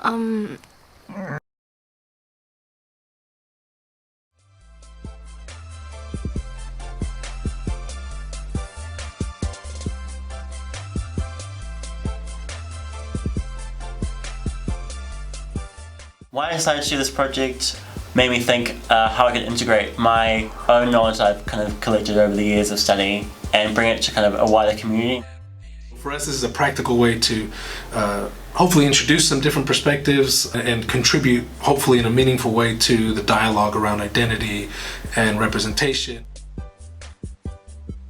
Um, Why I decided to do this project made me think how I could integrate my own knowledge that I've kind of collected over the years of study and bring it to kind of a wider community. For us, this is a practical way to hopefully introduce some different perspectives and contribute, hopefully in a meaningful way, to the dialogue around identity and representation.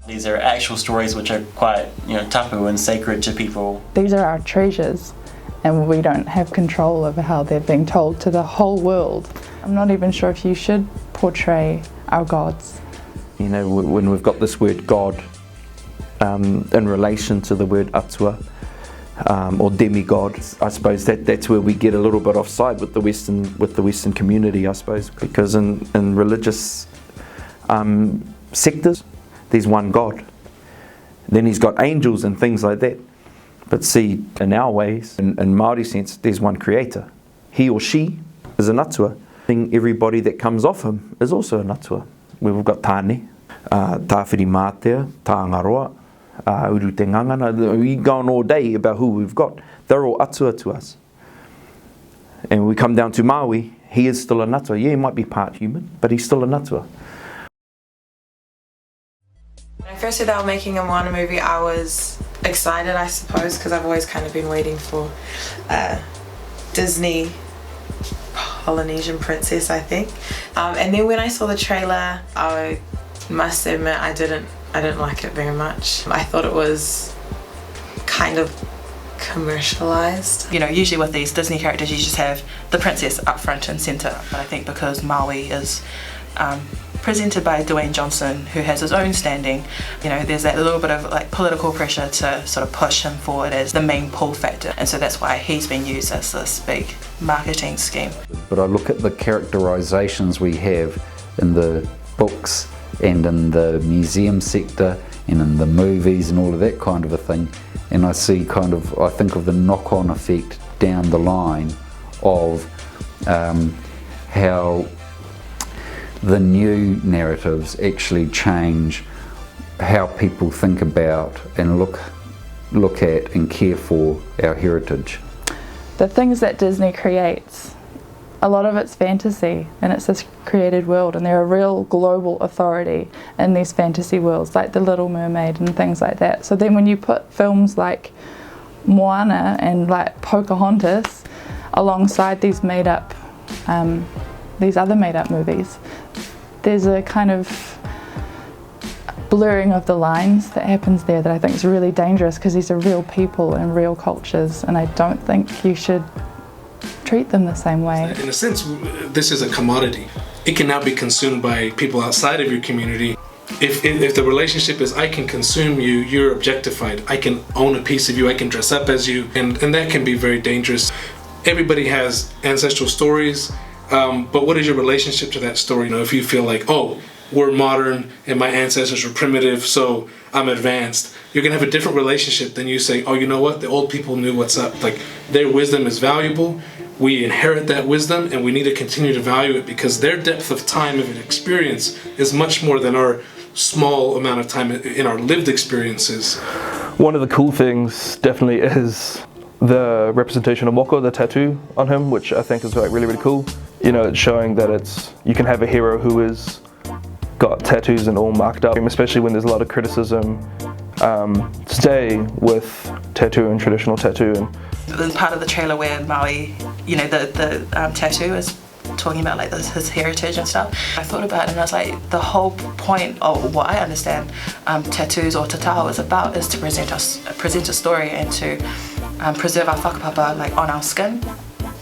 These are actual stories which are quite, tapu and sacred to people. These are our treasures, and we don't have control over how they're being told to the whole world. I'm not even sure if you should portray our gods. When we've got this word God in relation to the word atua or demigod, I suppose that's where we get a little bit offside with the Western community, I suppose, because in religious sectors, there's one God. Then he's got angels and things like that. But see, in our ways, in Māori sense, there's one creator. He or she is an atua. Everybody that comes off him is also an atua. We've got tāne, tāwhiri mātea, tāngaroa, uru te ngangana. We go on all day about who we've got. They're all atua to us. And we come down to Maui, he is still an atua. Yeah, he might be part human, but he's still an atua. When I first heard they were making a Moana movie, I was excited, I suppose, because I've always kind of been waiting for Disney Polynesian princess, I think. And then when I saw the trailer, I must admit I didn't like it very much. I thought it was kind of commercialized. Usually with these Disney characters you just have the princess up front and centre, but I think because Maui is presented by Dwayne Johnson, who has his own standing, there's that little bit of political pressure to sort of push him forward as the main pull factor, and so that's why he's been used as this big marketing scheme. But I look at the characterizations we have in the books and in the museum sector and in the movies and all of that kind of a thing, and I think of the knock-on effect down the line of how the new narratives actually change how people think about and look at and care for our heritage. The things that Disney creates, a lot of it's fantasy, and it's this created world, and they're a real global authority in these fantasy worlds, like The Little Mermaid and things like that. So then when you put films like Moana and like Pocahontas alongside these these other made-up movies, there's a kind of blurring of the lines that happens there that I think is really dangerous, because these are real people and real cultures, and I don't think you should treat them the same way. In a sense, this is a commodity. It can now be consumed by people outside of your community. If the relationship is I can consume you, you're objectified, I can own a piece of you, I can dress up as you, and that can be very dangerous. Everybody has ancestral stories, but what is your relationship to that story? If you feel like, oh, we're modern and my ancestors were primitive, so I'm advanced, you're gonna have a different relationship than you say, oh, you know what, the old people knew what's up. Like, their wisdom is valuable, we inherit that wisdom, and we need to continue to value it, because their depth of time of experience is much more than our small amount of time in our lived experiences. One of the cool things definitely is the representation of Moko, the tattoo on him, which I think is really, really cool. It's showing that you can have a hero who is got tattoos and all marked up, especially when there's a lot of criticism today with tattoo and traditional tattoo. And there's part of the trailer where Maui, the tattoo is talking about his heritage and stuff. I thought about it and I was like, the whole point of what I understand tattoos or tatau is about is to present a story and to preserve our whakapapa on our skin.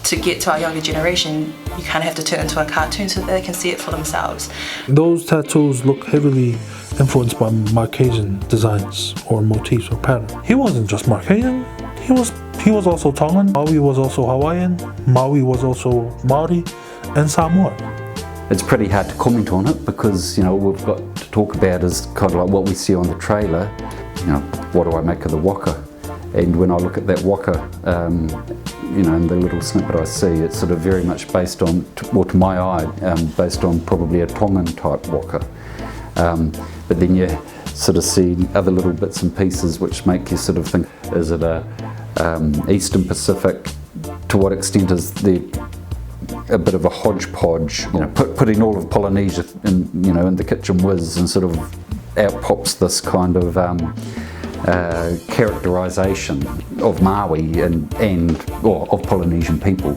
To get to our younger generation, you kind of have to turn into a cartoon so that they can see it for themselves. Those tattoos look heavily influenced by Marquesian designs or motifs or patterns. He wasn't just Marquesian, he was also Tongan. Maui was also Hawaiian, Maui was also Maori and Samoan. It's pretty hard to comment on it because, what we've got to talk about is kind of like what we see on the trailer. What do I make of the waka? And when I look at that waka, you know, in the little snippet I see, it's sort of very much based on, well, to my eye, based on probably a Tongan type waka. But then you sort of see other little bits and pieces which make you sort of think, is it a Eastern Pacific? To what extent is there a bit of a hodgepodge? You know, putting all of Polynesia in, you know, in the kitchen whiz, and sort of out pops this kind of characterisation of Maui and or of Polynesian people.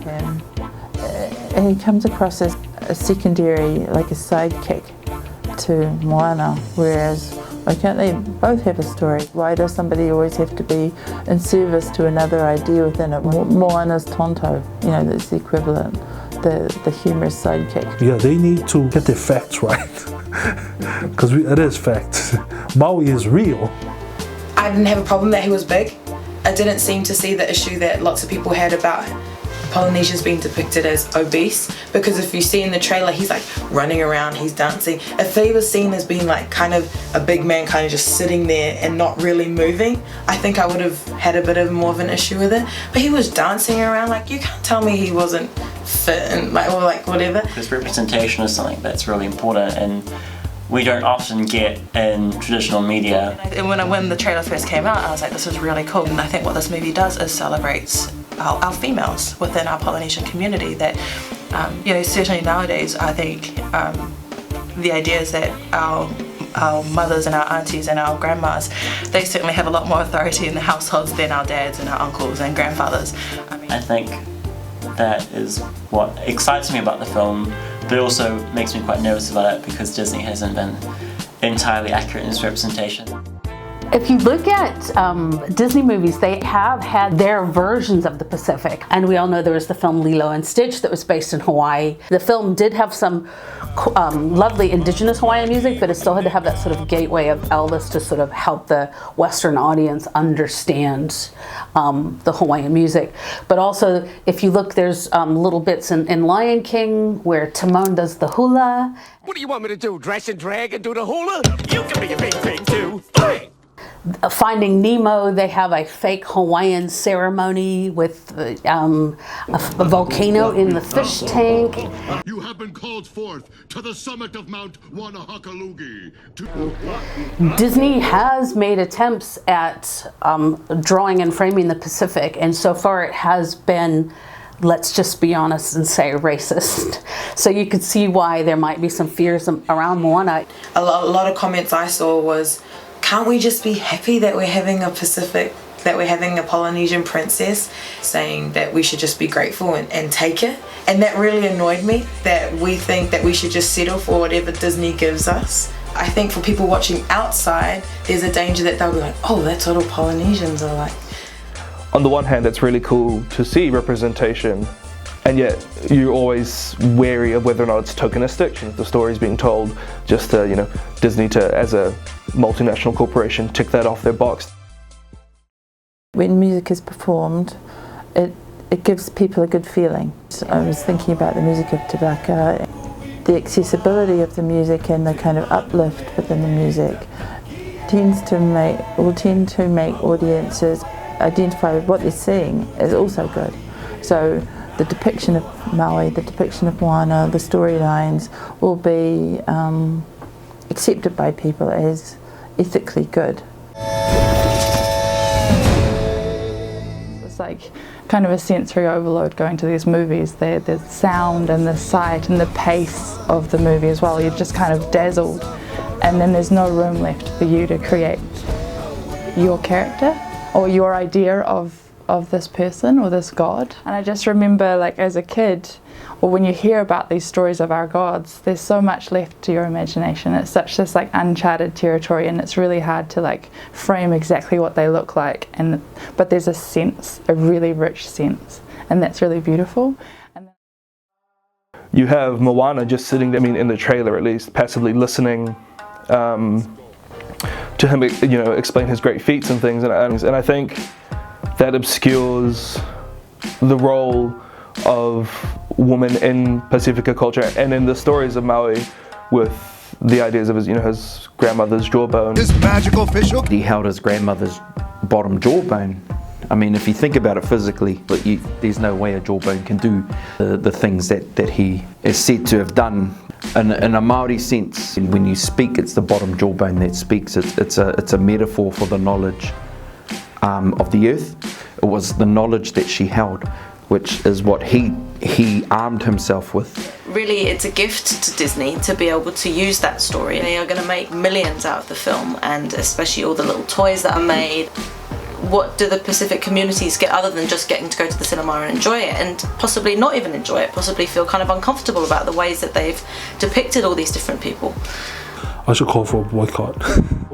He comes across as a secondary, like a sidekick to Moana, whereas why can't they both have a story? Why does somebody always have to be in service to another idea within it? Moana's Tonto, you know, that's the equivalent, the humorous sidekick. Yeah, they need to get their facts right, because it is fact. Maui is real. I didn't have a problem that he was big. I didn't seem to see the issue that lots of people had about Polynesians being depicted as obese, because if you see in the trailer, he's like running around, he's dancing. If he was seen as being like kind of a big man, kind of just sitting there and not really moving, I think I would have had a bit of more of an issue with it. But he was dancing around, like, you can't tell me he wasn't fit and like, or like whatever. Because representation is something that's really important, and we don't often get in traditional media. And when the trailer first came out, I was like, this is really cool. And I think what this movie does is celebrates our females within our Polynesian community. That, you know, certainly nowadays, I think the idea is that our mothers and our aunties and our grandmas, they certainly have a lot more authority in the households than our dads and our uncles and grandfathers. I think that is what excites me about the film, but it also makes me quite nervous about it because Disney hasn't been entirely accurate in its representation. If you look at Disney movies, they have had their versions of the Pacific. And we all know there was the film Lilo and Stitch that was based in Hawaii. The film did have some lovely indigenous Hawaiian music, but it still had to have that sort of gateway of Elvis to sort of help the Western audience understand the Hawaiian music. But also, if you look, there's little bits in Lion King where Timon does the hula. What do you want me to do, dress and drag and do the hula? You can be a big thing too. Fine. Finding Nemo, they have a fake Hawaiian ceremony with a volcano in the fish tank. You have been called forth to the summit of Mount Wanahakalugi. Disney has made attempts at drawing and framing the Pacific, and so far it has been, let's just be honest and say, racist. So you could see why there might be some fears around Moana. A lot of comments I saw was, can't we just be happy that we're having a Pacific, that we're having a Polynesian princess, saying that we should just be grateful and take it? And that really annoyed me, that we think that we should just settle for whatever Disney gives us. I think for people watching outside, there's a danger that they'll be like, oh, that's what all Polynesians are like. On the one hand, it's really cool to see representation, and yet you're always wary of whether or not it's tokenistic. If the story's being told, just to, you know, Disney to, as a multinational corporation, tick that off their box. When music is performed, it gives people a good feeling. So I was thinking about the music of Tuākana. The accessibility of the music and the kind of uplift within the music tend to make audiences identify with what they're seeing is also good. So the depiction of Maui, the depiction of Moana, the storylines will be accepted by people as ethically good. It's like kind of a sensory overload going to these movies. The sound and the sight and the pace of the movie as well. You're just kind of dazzled, and then there's no room left for you to create your character or your idea of this person or this god. And I just remember, like, as a kid, or when you hear about these stories of our gods, there's so much left to your imagination. It's such this like uncharted territory, and it's really hard to like frame exactly what they look like, but there's a sense, a really rich sense, and that's really beautiful. You have Moana just sitting there, I mean, in the trailer at least, passively listening to him, you know, explain his great feats and things, and I think that obscures the role of women in Pacifica culture and in the stories of Maui, with the ideas of his, you know, his grandmother's jawbone. This magical fish hook. He held his grandmother's bottom jawbone I mean, if you think about it physically, but there's no way a jawbone can do the things that he is said to have done. In a Māori sense, when you speak, it's the bottom jawbone that speaks. It's a metaphor for the knowledge of the earth. It was the knowledge that she held, which is what he armed himself with. Really, it's a gift to Disney to be able to use that story. They are going to make millions out of the film, and especially all the little toys that are made. What do the Pacific communities get other than just getting to go to the cinema and enjoy it, and possibly not even enjoy it, possibly feel kind of uncomfortable about the ways that they've depicted all these different people? I should call for a boycott.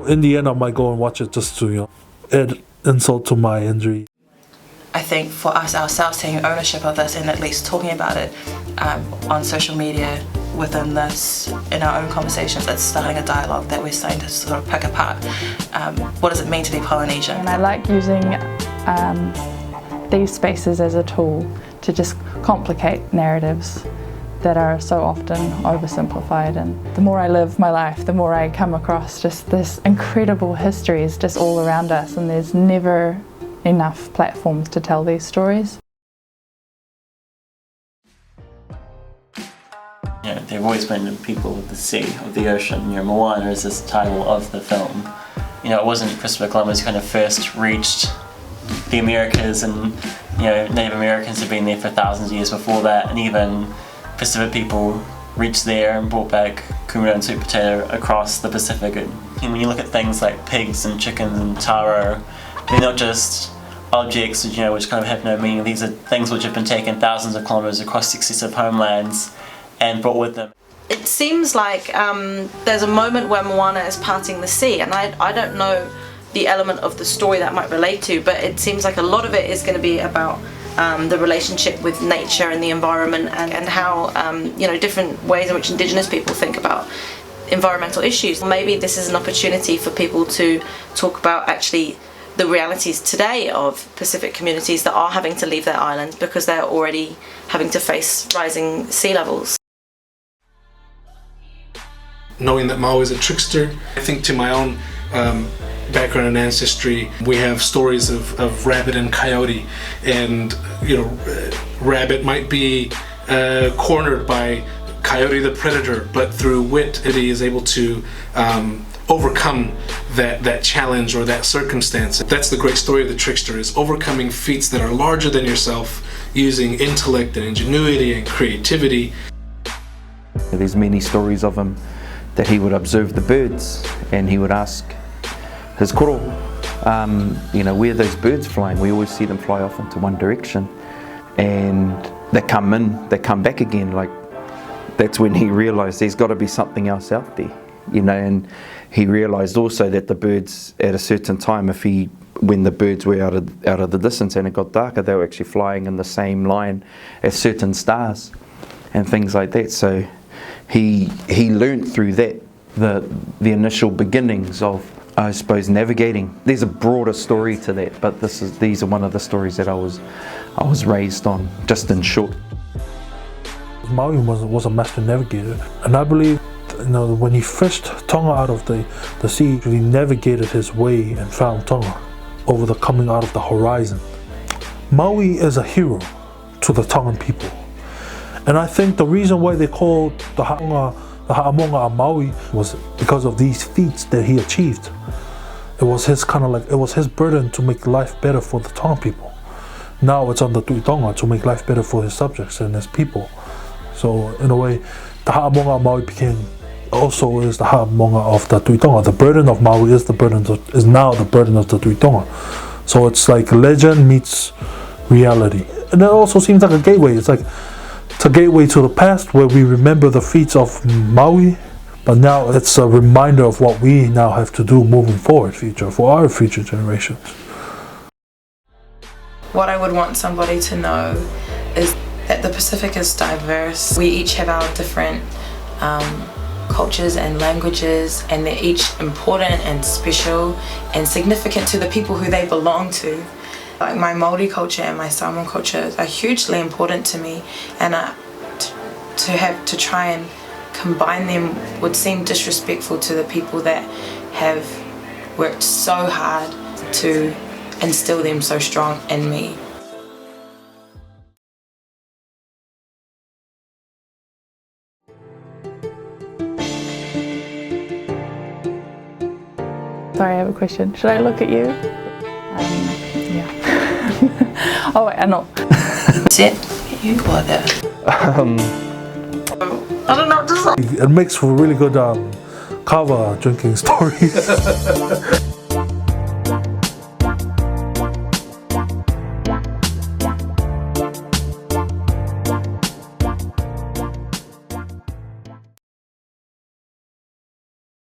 In the end, I might go and watch it just to, add insult to my injury. I think for us ourselves taking ownership of this and at least talking about it on social media within this, in our own conversations, it's starting a dialogue that we're starting to sort of pick apart. What does it mean to be Polynesian? And I like using these spaces as a tool to just complicate narratives that are so often oversimplified. And the more I live my life, the more I come across just this incredible histories just all around us, and there's never enough platforms to tell these stories. There have always been people of the sea, of the ocean. Moana is this title of the film. It wasn't Christopher Columbus who kind of first reached the Americas, and Native Americans have been there for thousands of years before that, and even Pacific people reached there and brought back kumara and sweet potato across the Pacific. And when you look at things like pigs and chickens and taro, they're not just objects which kind of have no meaning. These are things which have been taken thousands of kilometers across successive homelands and brought with them. It seems like there's a moment where Moana is parting the sea, and I don't know the element of the story that might relate to, but it seems like a lot of it is going to be about the relationship with nature and the environment, and how different ways in which Indigenous people think about environmental issues. Maybe this is an opportunity for people to talk about actually the realities today of Pacific communities that are having to leave their islands because they're already having to face rising sea levels. Knowing that Maui is a trickster, I think to my own background and ancestry, we have stories of rabbit and coyote, and rabbit might be cornered by coyote the predator, but through wit he is able to overcome that challenge or that circumstance. That's the great story of the trickster, is overcoming feats that are larger than yourself using intellect and ingenuity and creativity. There's many stories of him that he would observe the birds and he would ask his koro, where are those birds flying? We always see them fly off into one direction, and they come in, they come back again. Like, that's when he realised there's got to be something else out there, and he realised also that the birds at a certain time, when the birds were out of the distance and it got darker, they were actually flying in the same line as certain stars and things like that. So he learnt through that the initial beginnings of, I suppose, navigating. There's a broader story to that, but these are one of the stories that I was raised on, just in short. Maui was a master navigator, and I believe when he fished Tonga out of the sea, he navigated his way and found Tonga over the coming out of the horizon. Maui is a hero to the Tongan people, and I think the reason why they called the Ha'amonga a Maui was because of these feats that he achieved. It was his burden to make life better for the Tongan people. Now it's on the Tuitonga to make life better for his subjects and his people. So in a way, the Ha'amonga Maui also is the Ha'amonga of the Tuitonga. The burden of Maui is now the burden of the Tuitonga. So it's like legend meets reality, and it also seems like a gateway. It's a gateway to the past where we remember the feats of Maui, but now it's a reminder of what we now have to do moving forward, for our future generations. What I would want somebody to know is that the Pacific is diverse. We each have our different cultures and languages, and they're each important and special and significant to the people who they belong to. Like, my Māori culture and my Samoan culture are hugely important to me, and to try and combine them would seem disrespectful to the people that have worked so hard to instill them so strong in me. Sorry, I have a question. Should I look at you? Yeah. Oh wait, I know. Sit. You are there. I don't know what to say. It makes for really good kava drinking stories.